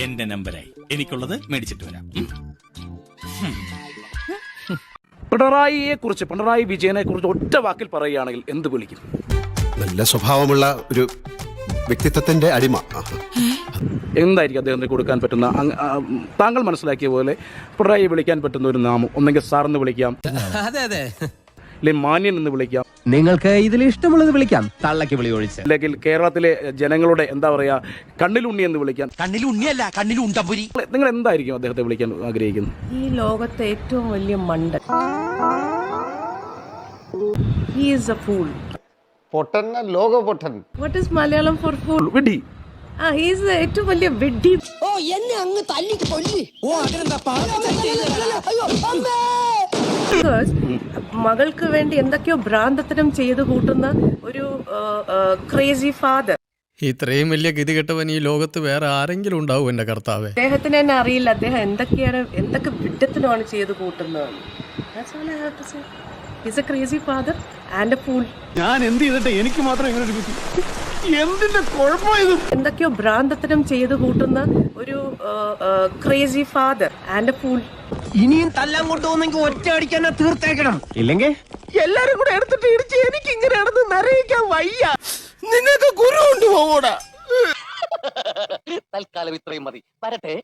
എന്റെ നമ്പരായി. എനിക്കുള്ളത് മേടിച്ചിട്ട് വരാം. പിണറായി വിജയനെ കുറിച്ച് ഒറ്റ വാക്കിൽ പറയുകയാണെങ്കിൽ എന്ത് വിളിക്കും? നല്ല സ്വഭാവമുള്ള ഒരു വ്യക്തിത്വത്തിന്റെ അടിമ. എന്തായിരിക്കും അദ്ദേഹത്തിന് കൊടുക്കാൻ പറ്റുന്ന, താങ്കൾ മനസ്സിലാക്കിയ പോലെ പിണറായി വിളിക്കാൻ പറ്റുന്ന ഒരു നാമം? ഒന്നെങ്കിൽ സാറെന്ന് വിളിക്കാം, അല്ലെങ്കിൽ മാന്യൻ എന്ന് വിളിക്കാം, നിങ്ങൾക്ക് ഇതിൽ ഇഷ്ടമുള്ളത് വിളിക്കാം, തള്ളക്ക് വിളി ഒഴിച്ച്, അല്ലെങ്കിൽ കേരളത്തിലെ ജനങ്ങളുടെ എന്താ പറയാ കണ്ണിലുണ്ണി എന്ന് വിളിക്കാം. കണ്ണിലുണ്ണിയല്ല, കണ്ണിലുണ്ടമ്പുരി. നിങ്ങൾ എന്തായിരിക്കും അദ്ദേഹത്തെ വിളിക്കാൻ ആഗ്രഹിക്കുന്നത്? ഈ ലോകത്തെ ഏറ്റവും വലിയ മണ്ടൻ. He is a fool. പൊട്ടൻ, ലോക പൊട്ടൻ. What is Malayalam for fool? VD. He is ഏറ്റവും വലിയ വെഡ്ഡി. ഓ എന്നെ അങ്ങ് തല്ലി കൊല്ലി. ഓ അതിനെന്താ Because മകൾക്ക് വേണ്ടി എന്തൊക്കെയോ ഭ്രാന്തത്തരം ചെയ്തു കൂട്ടുന്ന ഒരു ക്രേസി ഫാദർ. ഇത്രയും വലിയ ഗതികെട്ടവൻ ഈ ലോകത്ത് വേറെ ആരെങ്കിലും ഉണ്ടാവും എന്റെ കർത്താവേ? അദ്ദേഹത്തിന് തന്നെ അറിയില്ല അദ്ദേഹം എന്തൊക്കെ വിഡ്ഢിത്തരമാണ് ചെയ്തു കൂട്ടുന്നത്. That's all I have to say. He's a crazy father and a fool. ഞാൻ എന്ത് ചെയ്തിട്ട് എനിക്ക് മാത്രം ഇങ്ങനെ ഒരു എന്തിന്റെ കുഴപ്പമായത്? എന്തൊക്കെയോ ഭ്രാന്തത്തരം ചെയ്തു കൂട്ടുന്ന ഒരു crazy father and A fool. ഇനിയും തല്ലാൻ കൊണ്ടുപോകുന്നെങ്കിൽ ഒറ്റ അടിക്കാൻ തീർത്തേക്കണം, ഇല്ലെങ്കിൽ എല്ലാരും കൂടെ എടുത്തിട്ട് ഇടിച്ച് എനിക്ക് ഇങ്ങനെ നടന്ന് നിറയിക്കാൻ വയ്യ. നിങ്ങൾക്ക് ഗുരു കൊണ്ടുപോകൂടാ. തൽക്കാലം ഇത്രയും മതി. വരട്ടെ.